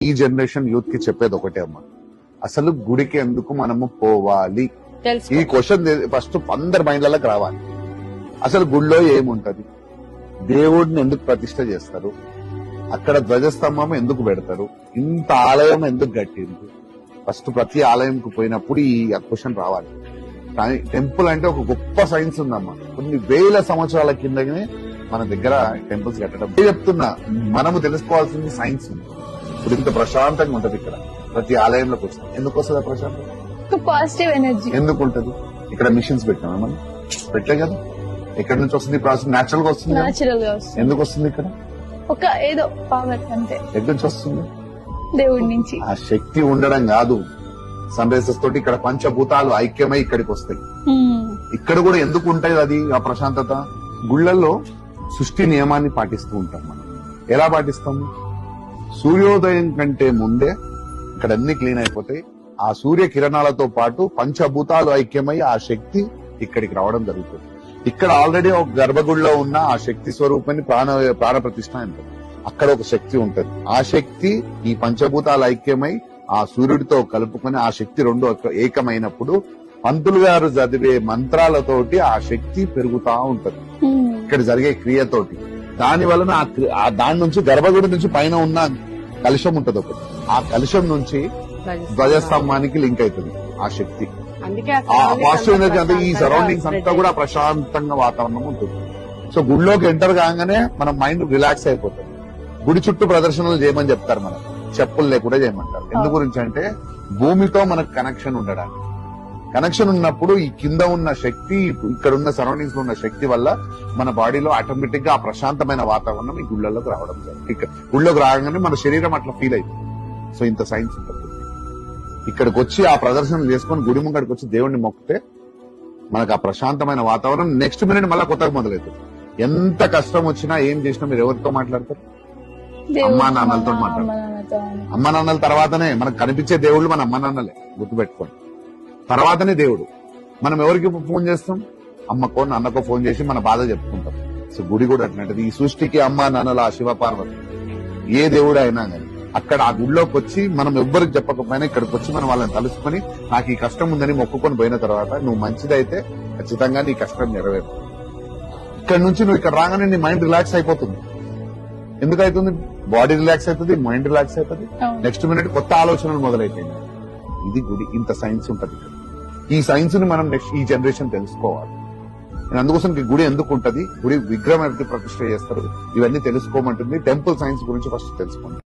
ఈ generation youth కి చెప్పేది ఒకటే అమ్మా, అసలు గుడికి ఎందుకు మనము పోవాలి? ఈ క్వశ్చన్ ఫస్ట్ అందరి మైండ్లకి రావాలి. అసలు గుడిలో ఏముంటది? దేవుడిని ఎందుకు ప్రతిష్ట చేస్తారు? అక్కడ ధ్వజస్తంభం ఎందుకు పెడతారు? ఇంత ఆలయం ఎందుకు కట్టింది? ఫస్ట్ ప్రతి ఆలయంకు పోయినప్పుడు ఈ క్వశ్చన్ రావాలి. కానీ టెంపుల్ అంటే ఒక గొప్ప సైన్స్ ఉందమ్మా. కొన్ని వేల సంవత్సరాల కిందనే మన దగ్గర టెంపుల్స్ కట్టడం. చెప్తున్నా, మనము తెలుసుకోవాల్సింది సైన్స్ ఉంది. ఇప్పుడు ఇంత ప్రశాంతంగా ఉంటది ఇక్కడ ప్రతి ఆలయంలోకి వస్తుంది. ఎందుకు వస్తుంది ఆ ప్రశాంతం? పాజిటివ్ ఎనర్జీ ఎందుకు ఉంటది? ఇక్కడ మిషన్స్ పెట్టాము మనం, పెట్టలే కదా. ఎక్కడి నుంచి వస్తుంది ప్రాసెస్? నేచురల్ గా వస్తుంది. ఎందుకు వస్తుంది? ఇక్కడ ఒక ఏదో పవర్ అంతే. ఎక్కడి నుంచి వస్తుంది? దేవుడి నుంచి. ఆ శక్తి ఉండడం కాదు, సన్ రైజెస్ తోటి ఇక్కడ పంచభూతాలు ఐక్యమై ఇక్కడికి వస్తాయి. ఇక్కడ కూడా ఎందుకు ఉంటాయి అది ఆ ప్రశాంతత? గుళ్లలో సృష్టి నియమాన్ని పాటిస్తూ ఉంటాం మనం. ఎలా పాటిస్తాము? సూర్యోదయం కంటే ముందే ఇక్కడ అన్ని క్లీన్ అయిపోతాయి. ఆ సూర్య కిరణాలతో పాటు పంచభూతాలు ఐక్యమై ఆ శక్తి ఇక్కడికి రావడం జరుగుతుంది. ఇక్కడ ఆల్రెడీ ఒక గర్భగుడిలో ఉన్న ఆ శక్తి స్వరూపాన్ని ప్రాణ ప్రతిష్ఠ అంటారు. అక్కడ ఒక శక్తి ఉంటది. ఆ శక్తి ఈ పంచభూతాలు ఐక్యమై ఆ సూర్యుడితో కలుపుకొని ఆ శక్తి రెండు ఏకమైనప్పుడు పంతులు గారు చదివే మంత్రాలతోటి ఆ శక్తి పెరుగుతా ఉంటది ఇక్కడ జరిగే క్రియతోటి. దాని వలన దాని నుంచి గర్భగుడి నుంచి పైన ఉన్న కలుషం ఉంటది ఒకటి. ఆ కలుషం నుంచి ధ్వజస్తంభానికి లింక్ అవుతుంది ఆ శక్తి. ఆ పాజిటివ్ ఎనర్జీ అంటే ఈ సరౌండింగ్స్ అంతా కూడా ప్రశాంతంగా వాతావరణం ఉంటుంది. సో గుడిలోకి ఎంటర్ కాగానే మన మైండ్ రిలాక్స్ అయిపోతుంది. గుడి చుట్టూ ప్రదర్శనలు చేయమని చెప్తారు, మనం చెప్పులు లేకుండా చేయమంటారు. ఎందు గురించి అంటే భూమితో మనకు కనెక్షన్ ఉండడానికి. కనెక్షన్ ఉన్నప్పుడు ఈ కింద ఉన్న శక్తి, ఇక్కడ ఉన్న సరౌండింగ్స్ లో ఉన్న శక్తి వల్ల మన బాడీలో ఆటోమేటిక్ గా ఆ ప్రశాంతమైన వాతావరణం ఈ గుళ్ళలోకి రావడం జరుగుతుంది. గుళ్ళలోకి రాగానే మన శరీరం అట్లా ఫీల్ అవుతుంది. సో ఇంత సైన్స్ ఉంటుంది. ఇక్కడికి వచ్చి ఆ ప్రదర్శనలు చేసుకొని గుడి ముంగడికి వచ్చి దేవుడిని మొక్కితే మనకు ఆ ప్రశాంతమైన వాతావరణం నెక్స్ట్ మినిట్ మళ్ళీ కొత్తగా మొదలవుతుంది. ఎంత కష్టం వచ్చినా ఏం చేసినా మీరు ఎవరితో మాట్లాడతారు? అమ్మా నాన్నలతో మాట్లాడతారు. అమ్మా నాన్నల తర్వాతనే మనకు కనిపించే దేవుళ్ళు మన అమ్మా నాన్నలే, గుర్తుపెట్టుకోండి. తర్వాతనే దేవుడు. మనం ఎవరికి ఫోన్ చేస్తాం? అమ్మకో నాన్నకో ఫోన్ చేసి మన బాధ చెప్పుకుంటాం. సో గుడి కూడా అట్లాంటిది. ఈ సృష్టికి అమ్మా నాన్నల శివ పార్వతి ఏ దేవుడు అయినా కానీ అక్కడ ఆ గుడిలోకి వచ్చి మనం ఎవ్వరికి చెప్పకపోయినా ఇక్కడికి వచ్చి మనం వాళ్ళని తలుసుకొని నాకు ఈ కష్టం ఉందని మొక్కుకొని పోయిన తర్వాత నువ్వు మంచిదైతే ఖచ్చితంగా నీ కష్టం నెరవేరు. ఇక్కడ నుంచి నువ్వు ఇక్కడ రాగానే నీ మైండ్ రిలాక్స్ అయిపోతుంది. ఎందుకు అవుతుంది? బాడీ రిలాక్స్ అవుతుంది, మైండ్ రిలాక్స్ అవుతుంది. నెక్స్ట్ మినిట్ కొత్త ఆలోచనలు మొదలైపోయింది. ఇది గుడి. ఇంత సైన్స్ ఉంటది. ఈ సైన్స్ ని మనం నెక్స్ట్ ఈ జనరేషన్ తెలుసుకోవాలి. అందుకోసం గుడి ఎందుకు ఉంటది, గుడి విగ్రహం ప్రతిష్ట చేస్తారు, ఇవన్నీ తెలుసుకోమంటుంది. టెంపుల్ సైన్స్ గురించి ఫస్ట్ తెలుసుకోండి.